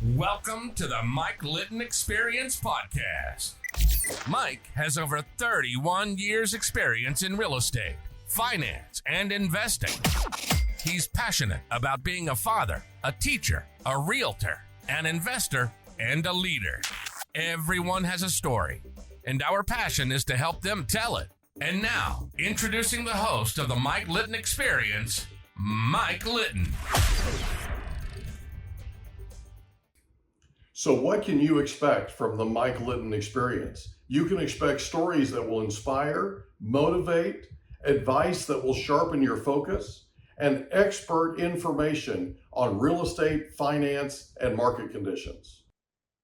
Welcome to the Mike Litton Experience Podcast. Mike has over 31 years experience in real estate, finance, and investing. He's passionate about being a father, a teacher, a realtor, an investor, and a leader. Everyone has a story, and our passion is to help them tell it. And now, introducing the host of the Mike Litton Experience, Mike Litton. So what can you expect from the Mike Litton Experience? You can expect stories that will inspire, motivate, advice that will sharpen your focus, and expert information on real estate, finance, and market conditions.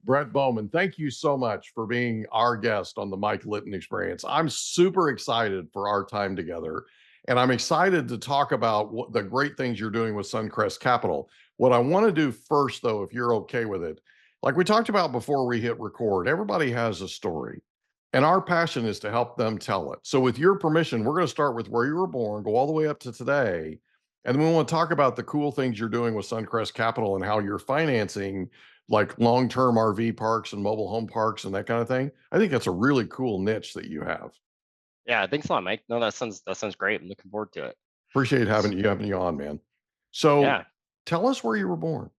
Brett Bowman, thank you so much for being our guest on the Mike Litton Experience. I'm super excited for our time together, and I'm excited to talk about the great things you're doing with Suncrest Capital. What I want to do first, though, if you're okay with it, like we talked about before we hit record, everybody has a story, and our passion is to help them tell it. So with your permission, we're going to start with where you were born, go all the way up to today, and then we want to talk about the cool things you're doing with Suncrest Capital and how you're financing like long-term RV parks and mobile home parks and that kind of thing. I think that's a really cool niche that you have. Yeah, thanks a lot, Mike. No, that sounds great. I'm looking forward to it. Appreciate having you on, man. So Yeah. tell us where you were born.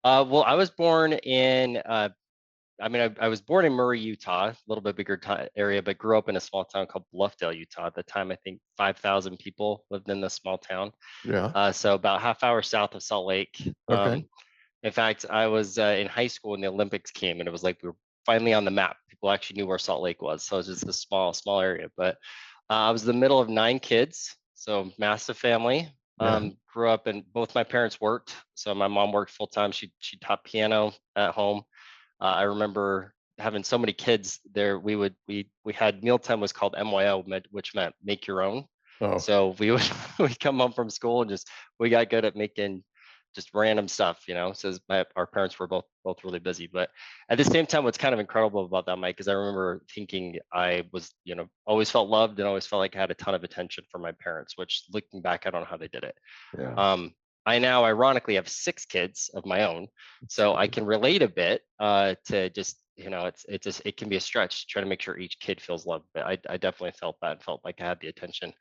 Well, I was born in I was born in Murray, Utah, a little bit bigger area, but grew up in a small town called Bluffdale, Utah. At the time, I think 5,000 people lived in this small town. Yeah. So about half hour south of Salt Lake. Okay. In fact, I was in high school when the Olympics came, and it was like we were finally on the map. People actually knew where Salt Lake was. So it was just a small area. But I was the middle of 9 kids, so massive family. Yeah. Grew up and both my parents worked. So my mom worked full time. She taught piano at home. I remember having so many kids there. We had mealtime was called MYO, which meant make your own. Oh, So we would we come home from school and we got good at making just random stuff, So our parents were both really busy, but at the same time, what's kind of incredible about that, Mike, is I remember thinking I was, always felt loved and always felt like I had a ton of attention from my parents. Which, looking back, I don't know how they did it. yeah. I now ironically have 6 kids of my own, so I can relate a bit to just it can be a stretch trying to make sure each kid feels loved. But I definitely felt that and felt like I had the attention.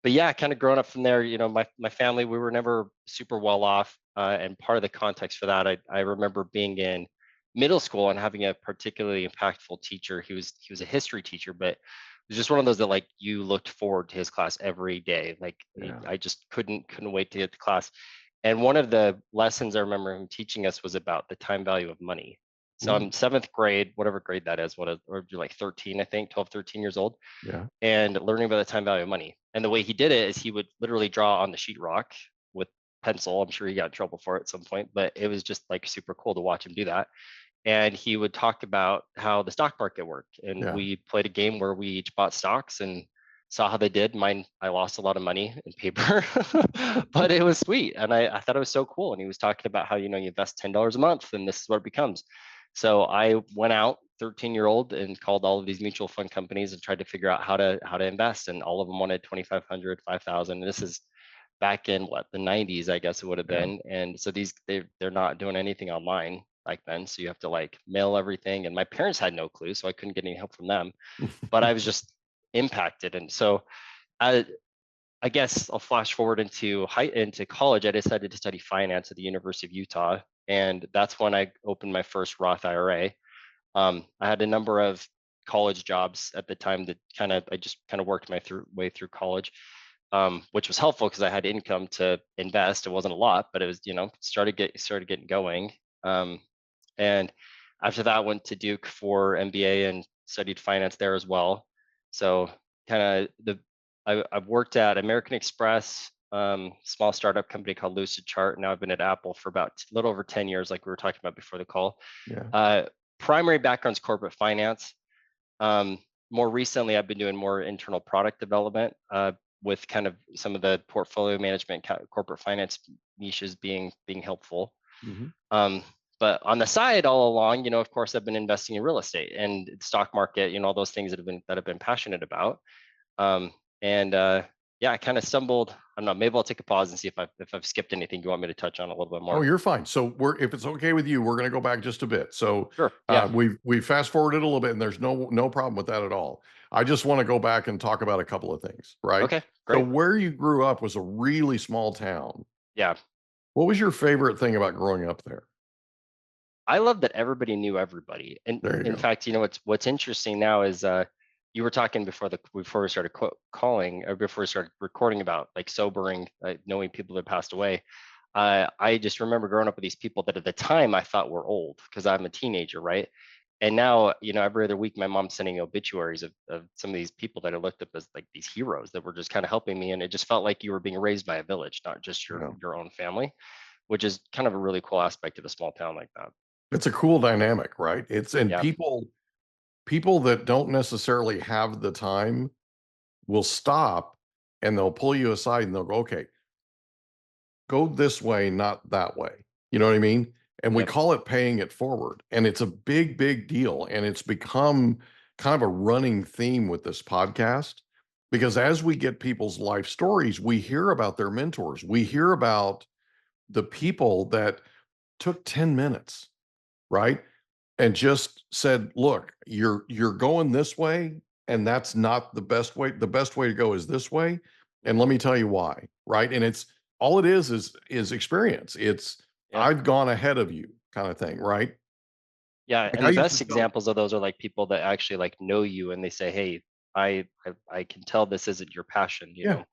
But yeah, kind of growing up from there, my family, we were never super well off. And part of the context for that, I remember being in middle school and having a particularly impactful teacher. He was a history teacher, but it was just one of those that like you looked forward to his class every day. Like Yeah. I just couldn't wait to get to class. And one of the lessons I remember him teaching us was about the time value of money. So I'm 7th grade, whatever grade that is, or you're like 13, I think, 12, 13 years old, Yeah. and learning about the time value of money. And the way he did it is he would literally draw on the sheetrock with pencil. I'm sure he got in trouble for it at some point, but it was just like super cool to watch him do that. And he would talk about how the stock market worked. And Yeah. we played a game where we each bought stocks and saw how they did. Mine, I lost a lot of money in paper, but it was sweet. And I thought it was so cool. And he was talking about how, you invest $10 a month and this is what it becomes. So I went out, 13-year-old, and called all of these mutual fund companies and tried to figure out how to invest. And all of them wanted 2,500, 5,000. This is back in the 90s, I guess it would have Yeah. been. And so they're not doing anything online back then. So you have to like mail everything. And my parents had no clue, so I couldn't get any help from them. But I was just impacted. And so I guess I'll flash forward into college. I decided to study finance at the University of Utah. And that's when I opened my first Roth IRA. I had a number of college jobs at the time that I just worked my way through college, which was helpful because I had income to invest. It wasn't a lot, but it was, started getting going. And after that, I went to Duke for MBA and studied finance there as well. So I've worked at American Express, small startup company called Lucid Chart. Now I've been at Apple for about a little over 10 years, like we were talking about before the call. Yeah. Primary background's corporate finance. More recently, I've been doing more internal product development with kind of some of the portfolio management, corporate finance niches being helpful. But on the side, all along, of course, I've been investing in real estate and the stock market, all those things that I've been passionate about. yeah, I kind of stumbled. I don't know. Maybe I'll take a pause and see if I've skipped anything you want me to touch on a little bit Oh, more. you're fine. So if it's okay with you, we're going to go back just a bit. So Sure. Yeah. we've fast forwarded a little bit, and there's no problem with that at all. I just want to go back and talk about a couple of things, right? Okay. So Great. where you grew up was a really small town. Yeah. What was your favorite thing about growing up there? I love that everybody knew everybody. And There you in go. fact, what's interesting now is you were talking before we started calling or before we started recording about like sobering, knowing people that passed away. I just remember growing up with these people that at the time I thought were old because I'm a teenager, right? And now, every other week my mom's sending obituaries of some of these people that I looked up as like these heroes that were just kind of helping me. And it just felt like you were being raised by a village, not just your Yeah. your own family, which is kind of a really cool aspect of a small town like that. It's a cool dynamic, right? And Yeah. people that don't necessarily have the time will stop and they'll pull you aside and they'll go, okay, go this way, not that way. You know what I mean? And we Yep. call it paying it forward. And it's a big, big deal. And it's become kind of a running theme with this podcast because as we get people's life stories, we hear about their mentors. We hear about the people that took 10 minutes, right? And just said, look, you're going this way, and that's not the best way. The best way to go is this way. And let me tell you why, right? And it's all it is experience. It's Yep. I've gone ahead of you kind of thing, right? Yeah, Like and I the used to best tell, examples of those are like people that actually like know you and they say, "Hey, I can tell this isn't your passion." yeah,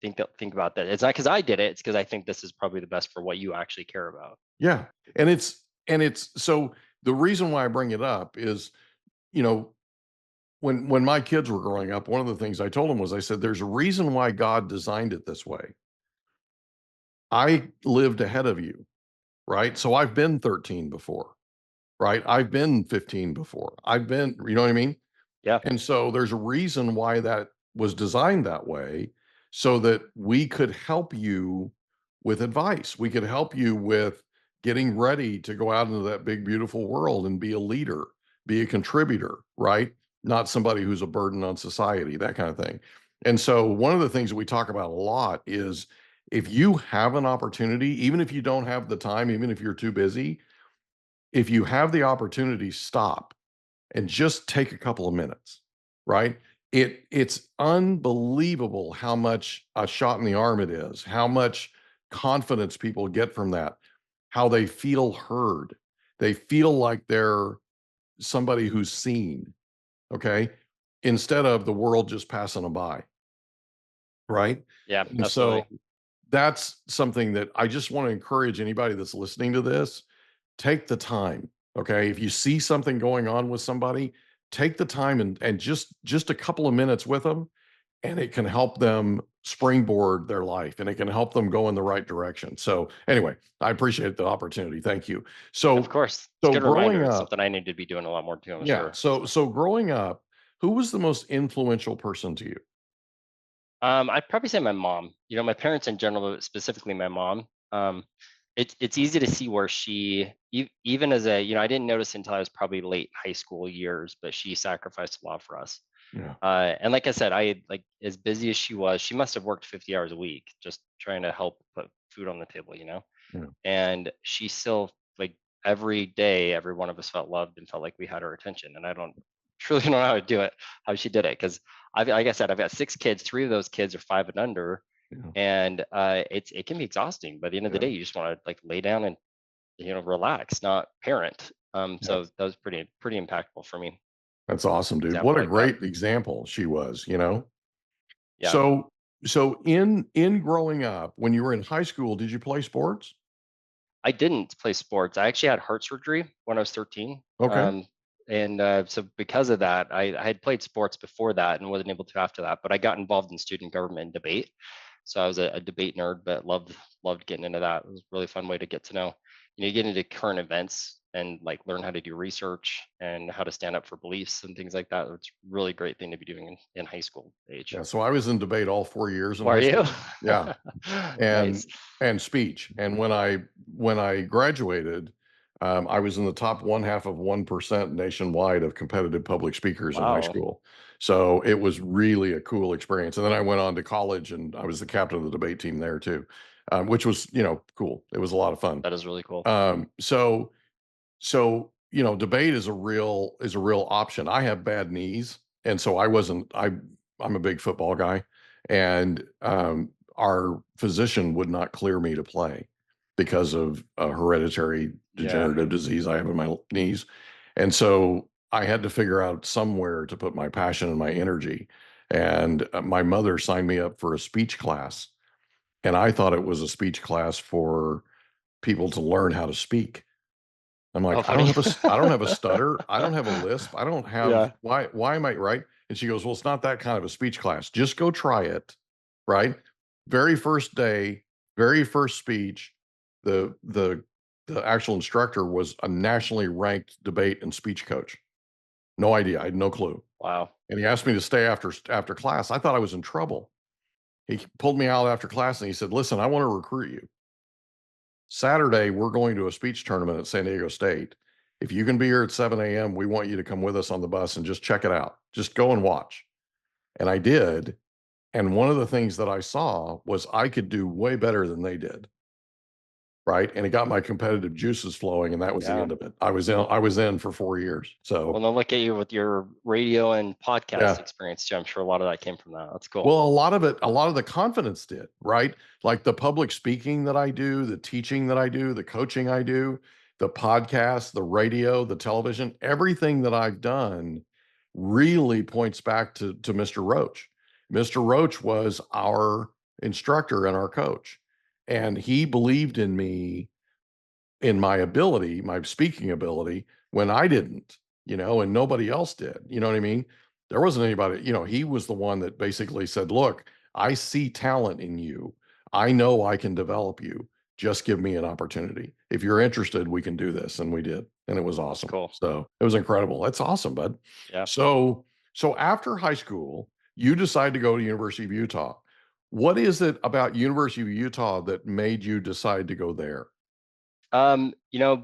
Think about that. It's not because I did it; it's because I think this is probably the best for what you actually care about. yeah. And it's so the reason why I bring it up is, you know, when my kids were growing up, one of the things I told them was I said, there's a reason why God designed it this way. I lived ahead of you, right? So I've been 13 before, right? I've been 15 before. I've been, you know what I mean? Yeah, And so there's a reason why that was designed that way so that we could help you with advice. We could help you with getting ready to go out into that big, beautiful world and be a leader, be a contributor, right? Not somebody who's a burden on society, that kind of thing. And so one of the things that we talk about a lot is if you have an opportunity, even if you don't have the time, even if you're too busy, if you have the opportunity, stop and just take a couple of minutes, right? It's unbelievable how much a shot in the arm it is, how much confidence people get from that, how they feel heard. They feel like they're somebody who's seen, okay? Instead of the world just passing them by, right? yeah, And so absolutely. that's something that I just want to encourage anybody that's listening to this, take the time. Okay. If you see something going on with somebody, take the time and just a couple of minutes with them, and it can help them springboard their life and it can help them go in the right direction. So anyway, I appreciate the opportunity. Thank you. Of So course, it's a so good reminder. growing It's up, something I need to be doing a lot more too. I'm yeah. sure. So growing up, who was the most influential person to you? I'd probably say my mom. My parents in general, but specifically my mom. It's easy to see where even as I didn't notice until I was probably late high school years, but she sacrificed a lot for us. Yeah. And like I said, I like as busy as she was, she must have worked 50 hours a week just trying to help put food on the table. Yeah. And she still like every day, every one of us felt loved and felt like we had her attention. And I don't truly know how to do it, how she did it, because like I said, I've got 6 kids. 3 of those kids are 5 and under, Yeah. and it can be exhausting. By the end of the Yeah. day, you just want to like lay down and relax, not parent. Yeah. So that was pretty impactful for me. That's awesome, dude. What Example a like that. great example she was. Yeah. So so in growing up, when you were in high school, did you play sports? I didn't play sports. I actually had heart surgery when I was 13. Okay. And so because of that, I had played sports before that and wasn't able to after that. But I got involved in student government and debate. So I was a debate nerd, but loved getting into that. It was a really fun way to get to know. You get into current events and like learn how to do research and how to stand up for beliefs and things like that. It's a really great thing to be doing in high school age. Yeah, so I was in debate all 4 years in Were high you? school. Yeah, Nice. and speech. And when I graduated, I was in the top 0.5% nationwide of competitive public speakers in high Wow, school. So it was really a cool experience. And then I went on to college and I was the captain of the debate team there too, which was, cool. It was a lot of fun. that is really cool. So debate is a real option. I have bad knees, and so I'm a big football guy, and our physician would not clear me to play because of a hereditary Yeah. degenerative disease I have in my knees. And so I had to figure out somewhere to put my passion and my energy. And my mother signed me up for a speech class, and I thought it was a speech class for people to learn how to speak. I'm Oh, like, funny. I don't have a stutter. I don't have a lisp. I don't have, Yeah. why am I right? And she goes, well, it's not that kind of a speech class. Just go try it. Right. Very first day, very first speech, the actual instructor was a nationally ranked debate and speech coach. No idea. I had no clue. Wow. And he asked me to stay after class. I thought I was in trouble. He pulled me out after class and he said, listen, I want to recruit you. Saturday, we're going to a speech tournament at San Diego State. If you can be here at 7 a.m., we want you to come with us on the bus and just check it out. Just go and watch. And I did. And one of the things that I saw was I could do way better than they did. Right. And it got my competitive juices flowing. And that was the Yeah. end of it. I was in for 4 years. Well, So then look at you with your radio and podcast yeah. experience too. I'm sure a lot of that came from that. That's cool. Well, a lot of the confidence did, right? Like the public speaking that I do, the teaching that I do, the coaching I do, the podcast, the radio, the television, everything that I've done really points back to Mr. Roach. Mr. Roach was our instructor and our coach, and he believed in me, in my ability, my speaking ability, when I didn't, and nobody else did. You know what I mean? There wasn't anybody, he was the one that basically said, look, I see talent in you. I know I can develop you. Just give me an opportunity. If you're interested, we can do this. And we did. And it was That's awesome. cool. So it was incredible. That's awesome, bud. Yeah. So after high school, you decide to go to University of Utah. What is it about University of Utah that made you decide to go there? You know,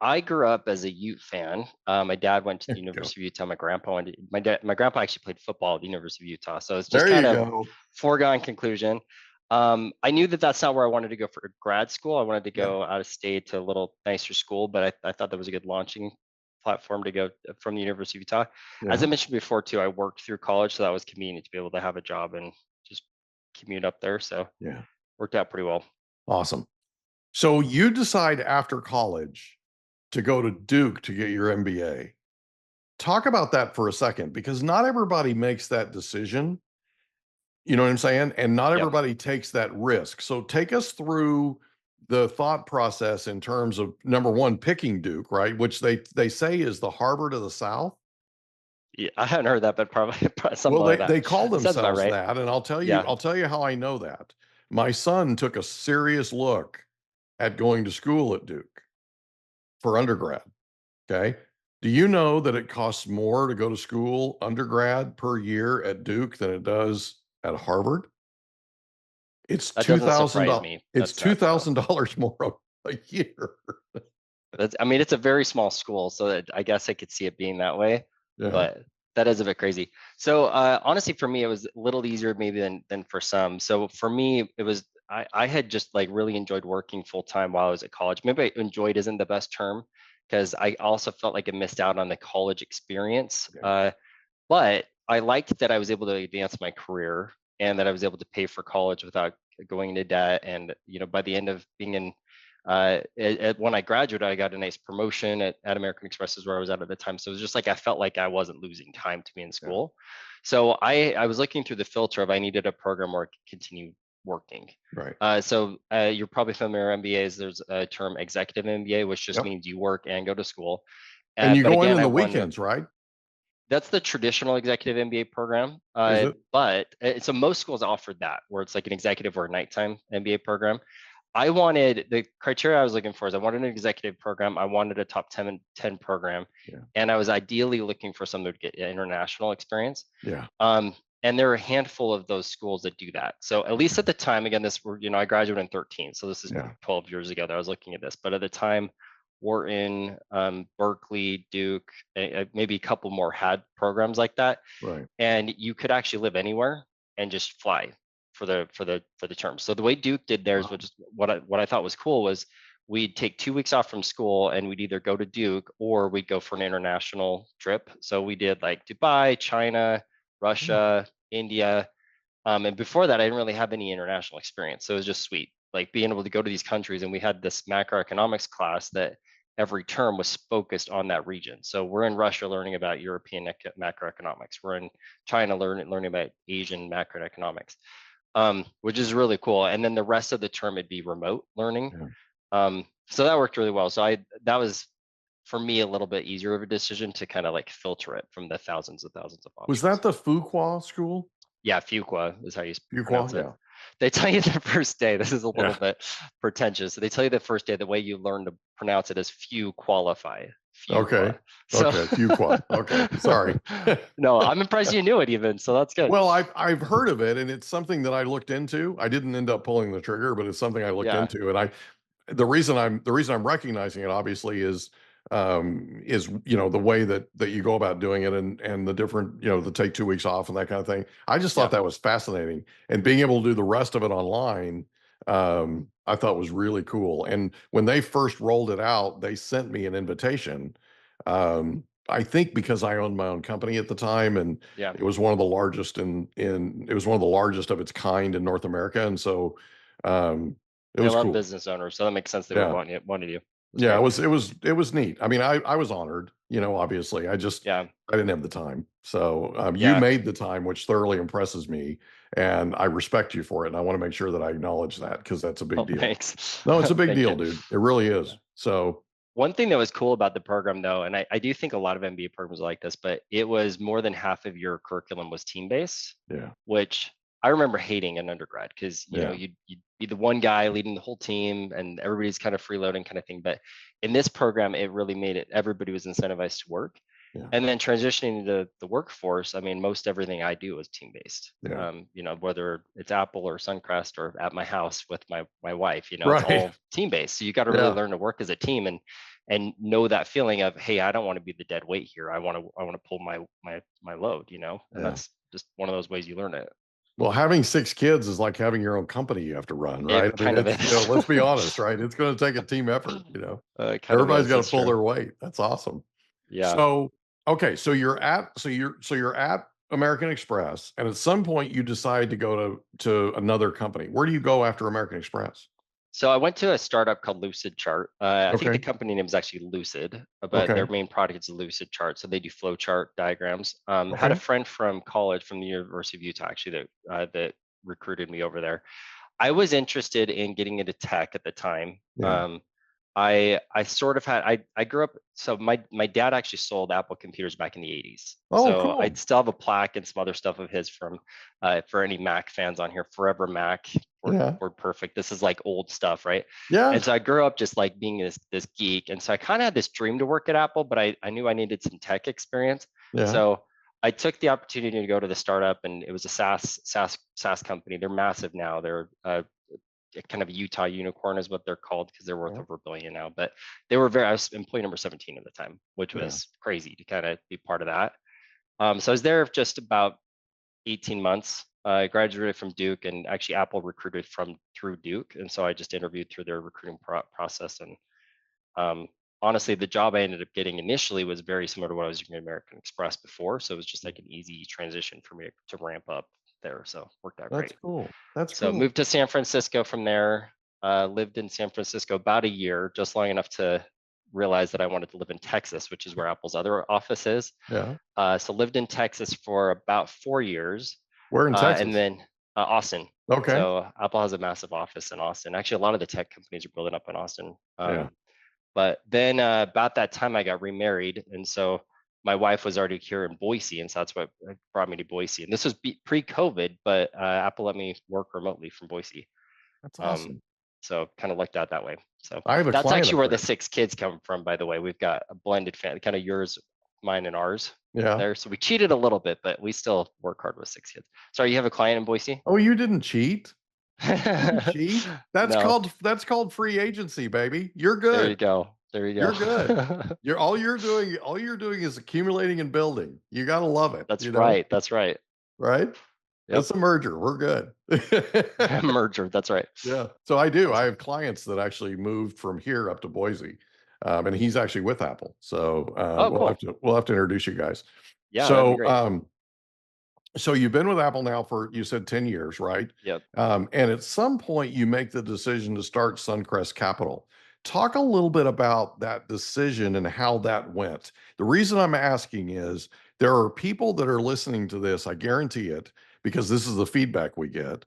I grew up as a Ute fan. My dad went to There the you go. University of Utah. My grandpa went. My grandpa actually played football at the University of Utah. So it's just There kind you of go. foregone conclusion. I knew that that's not where I wanted to go for grad school. I wanted to Yeah. go out of state to a little nicer school, but I thought that was a good launching platform to go from the University of Utah. As Yeah. I mentioned before, too, I worked through college, so that was convenient to be able to have a job and just commute up there. So Yeah. worked out pretty well. Awesome. So you decide after college to go to Duke to get your MBA. Talk about that for a second, because not everybody makes that decision. You know what I'm saying? And not Yep. everybody takes that risk. So take us through the thought process in terms of, number one, picking Duke, right? Which they say is the Harvard of the South. Yeah, I hadn't heard that, but probably, probably something Well, like they that. call That sounds about themselves right. that, and Yeah. I'll tell you how I know that. My son took a serious look at going to school at Duke for undergrad. Okay. Do you know that it costs more to go to school undergrad per year at Duke than it does at Harvard? It's That two doesn't thousand surprise dollars. me. It's That's two nuts, though. thousand dollars more a year. I mean, it's a very small school, so I guess I could see it being that way, Yeah. but that is a bit crazy. So honestly, for me, it was a little easier maybe than for some. So for me, it was I had just like really enjoyed working full time while I was at college. Maybe enjoyed isn't the best term because I also felt like I missed out on the college experience. Okay. But I liked that I was able to advance my career and that I was able to pay for college without going into debt. And by the end of being in, when I graduated, I got a nice promotion at American Express, is where I was at the time. So it was just like I felt like I wasn't losing time to be in Yeah. school. So I was looking through the filter of I needed a program where I could continue working. Right. So you're probably familiar with MBAs. There's a term executive MBA, which just Yep. means you work and go to school. And you But go in again, I the wanted weekends, right? that's the traditional executive MBA program. Is it? But so most schools offered that, where it's like an executive or a nighttime MBA program. I wanted the criteria I was looking for is I wanted an executive program. I wanted a top 10 program. Yeah. And I was ideally looking for someone to get international experience. Yeah. And there are a handful of those schools that do that. So at least at the time, again, this were, I graduated in 13. So this is Yeah. 12 years ago that I was looking at this. But at the time, Wharton, Berkeley, Duke, maybe a couple more had programs like that. Right. And you could actually live anywhere and just fly for the term. So the way Duke did theirs, which is what I thought was cool, was we'd take 2 weeks off from school and we'd either go to Duke or we'd go for an international trip. So we did like Dubai, China, Russia, India. And before that, I didn't really have any international experience. So it was just sweet, like being able to go to these countries. And we had this macroeconomics class that every term was focused on that region. So we're in Russia learning about European macroeconomics. We're in China learning about Asian macroeconomics, which is really cool. And then the rest of the term it'd be remote learning. So that worked really well. So that was for me a little bit easier of a decision to kind of like filter it from the thousands of options. Was that the Fuqua school? Yeah, Fuqua is how you pronounce Fuqua, it. yeah. They tell you the first day, this is a little bit pretentious. So they tell you the first day, the way you learn to pronounce it is few qualify. Okay. So, Okay. Fuqua. Okay. Sorry. No, I'm impressed you knew it even. So that's good. Well, I've heard of it, and it's something that I looked into. I didn't end up pulling the trigger, but it's something I looked into. And the reason I'm recognizing it obviously is the way that you go about doing it, and the different, the take 2 weeks off and that kind of thing. I just thought that was fascinating, and being able to do the rest of it online, I thought was really cool. And when they first rolled it out, they sent me an invitation. I think because I owned my own company at the time, and it was one of the largest it was one of the largest of its kind in North America, and so it was cool. Business owners, so that makes sense. They would wanted you. Yeah, it was neat. I mean, I was honored, obviously. I didn't have the time. So you made the time, which thoroughly impresses me, and I respect you for it. And I want to make sure that I acknowledge that, because that's a big deal. Thanks. No, it's a big deal, dude. It really is. So one thing that was cool about the program, though, and I do think a lot of MBA programs are like this, but it was more than half of your curriculum was team-based. Yeah. Which I remember hating in undergrad, because you'd be the one guy leading the whole team and everybody's kind of freeloading kind of thing. But in this program, it really made it, everybody was incentivized to work. And then transitioning to the workforce, I mean, most everything I do is team-based. Whether it's Apple or Suncrest or at my house with my wife, it's all team-based. So you got to really learn to work as a team and know that feeling of, hey, I don't want to be the dead weight here. I want to pull my load, and that's just one of those ways you learn it. Well, having 6 kids is like having your own company you have to run, right? It kind of is. Let's be honest, right? It's going to take a team effort, Everybody's got to pull their weight. That's awesome. Yeah. So, okay, so you're at American Express, and at some point you decide to go to another company. Where do you go after American Express? So I went to a startup called Lucid Chart. I think the company name is actually Lucid, but their main product is Lucid Chart. So they do flow chart diagrams. Had a friend from college, from the University of Utah, actually, that recruited me over there. I was interested in getting into tech at the time. I sort of had, I grew up, so my dad actually sold Apple computers back in the 80s. Cool. I still have a plaque and some other stuff of his from, for any Mac fans on here, Forever Mac, Word Perfect. This is like old stuff, right? Yeah. And so I grew up just like being this geek. And so I kind of had this dream to work at Apple, but I knew I needed some tech experience. So I took the opportunity to go to the startup, and it was a SaaS company. They're massive now. They're kind of a Utah unicorn is what they're called, because they're worth over $1 billion now. But I was employee number 17 at the time, which was crazy to kind of be part of that. So I was there just about 18 months. I graduated from Duke, and actually Apple recruited through Duke. And so I just interviewed through their recruiting process. And honestly, the job I ended up getting initially was very similar to what I was doing at American Express before. So it was just like an easy transition for me to ramp up there. So worked out great. That's cool. That's cool. So moved to San Francisco from there. Lived in San Francisco about a year, just long enough to realize that I wanted to live in Texas, which is where Apple's other office is. So lived in Texas for about 4 years. Where in Texas? And then Austin. Okay. So Apple has a massive office in Austin. Actually, a lot of the tech companies are building up in Austin. But then about that time, I got remarried, and so my wife was already here in Boise, and so that's what brought me to Boise. And this was pre-COVID, but Apple let me work remotely from Boise. That's awesome. So kind of lucked out that way. So that's actually where the 6 kids come from, by the way. We've got a blended family, kind of yours, mine, and ours. There. So we cheated a little bit, but we still work hard with 6 kids. Sorry, you have a client in Boise? Oh, you didn't cheat? Cheat? That's called free agency, baby. You're good. There you go. There you You're go. good. All you're doing is accumulating and building. You got to love it. That's you know? right. That's right. Right? Yep. It's a merger. We're good. Merger. That's right. Yeah. So I do. I Awesome. have clients that actually moved from here up to Boise, and he's actually with Apple. So Oh, cool. we'll have to introduce you guys. Yeah, that'd be So great. so you've been with Apple now for, you said, 10 years, right? Yep. And at some point you make the decision to start Suncrest Capital. Talk a little bit about that decision and how that went. The reason I'm asking is there are people that are listening to this, I guarantee it, because this is the feedback we get,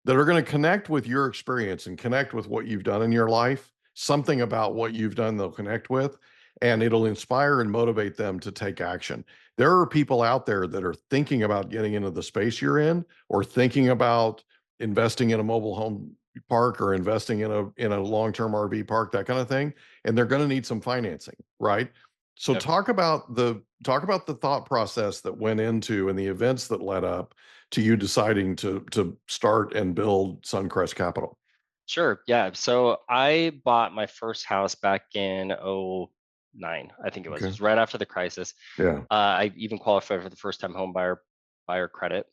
that are going to connect with your experience and connect with what you've done in your life. Something about what you've done they'll connect with, and it'll inspire and motivate them to take action. There are people out there that are thinking about getting into the space you're in, or thinking about investing in a mobile home park, or investing in a long-term RV park, that kind of thing, and they're going to need some financing, right? So Yep. talk about the thought process that went into, and the events that led up to you deciding to start and build Suncrest Capital. Sure. Yeah. So I bought my first house back in '09, I think it was. It Okay. was right after the crisis. Yeah. I even qualified for the first time home buyer credit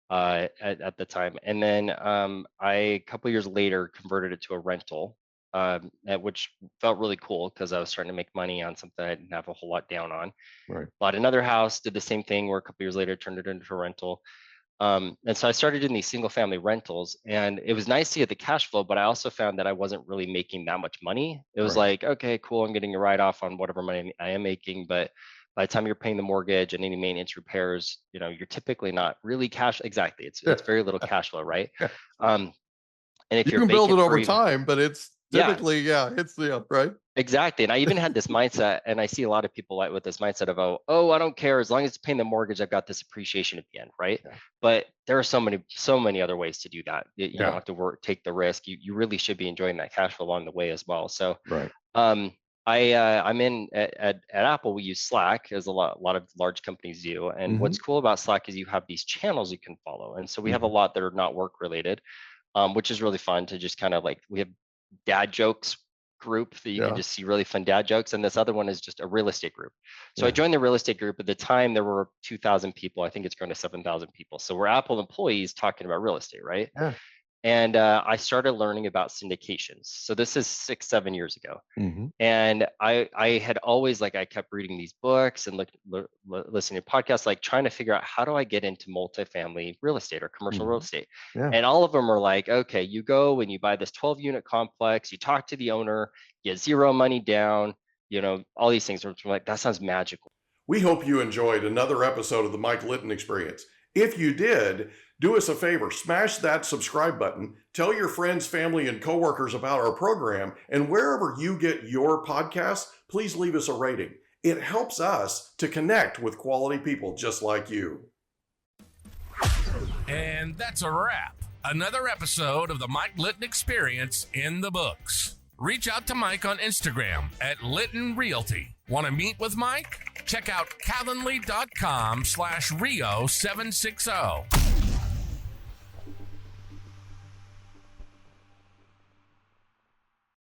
at the time. And then a couple years later converted it to a rental, which felt really cool because I was starting to make money on something I didn't have a whole lot down on. Right. Bought another house, did the same thing where a couple years later turned it into a rental. And so I started doing these single family rentals, and it was nice to get the cash flow, but I also found that I wasn't really making that much money. It was Right. like, okay, cool, I'm getting a write off on whatever money I am making, but by the time you're paying the mortgage and any maintenance repairs, you're typically not really cash. Exactly, it's very little cash flow, right? And if You you're can build it vacant for over even, time, but it's yeah, typically, it's right. exactly. And I even had this mindset, and I see a lot of people like with this mindset of, oh, I don't care, as long as it's paying the mortgage, I've got this appreciation at the end, right? Yeah. But there are so many other ways to do that. You don't Yeah. have to take the risk. You really should be enjoying that cash flow along the way as well. So Right. I'm in at Apple. We use Slack, as a lot of large companies do. And what's cool about Slack is you have these channels you can follow. And so we have a lot that are not work related, which is really fun to just kind of like, we have dad jokes group that you can just see really fun dad jokes, and this other one is just a real estate group. So I joined the real estate group. At the time there were 2,000 people. I think it's grown to 7,000 people. So we're Apple employees talking about real estate, right? Yeah. And I started learning about syndications. So this is 6-7 years ago. And I had always, I kept reading these books and listening to podcasts, trying to figure out, how do I get into multifamily real estate or commercial real estate? Yeah. And all of them are like, okay, you go and you buy this 12-unit complex, you talk to the owner, you get zero money down, all these things. I'm like, that sounds magical. We hope you enjoyed another episode of the Mike Litton Experience. If you did, do us a favor, smash that subscribe button, tell your friends, family, and coworkers about our program, and wherever you get your podcasts, please leave us a rating. It helps us to connect with quality people just like you. And that's a wrap. Another episode of the Mike Litton Experience in the books. Reach out to Mike on Instagram at Litton Realty. Want to meet with Mike? Check out calendly.com/Rio760.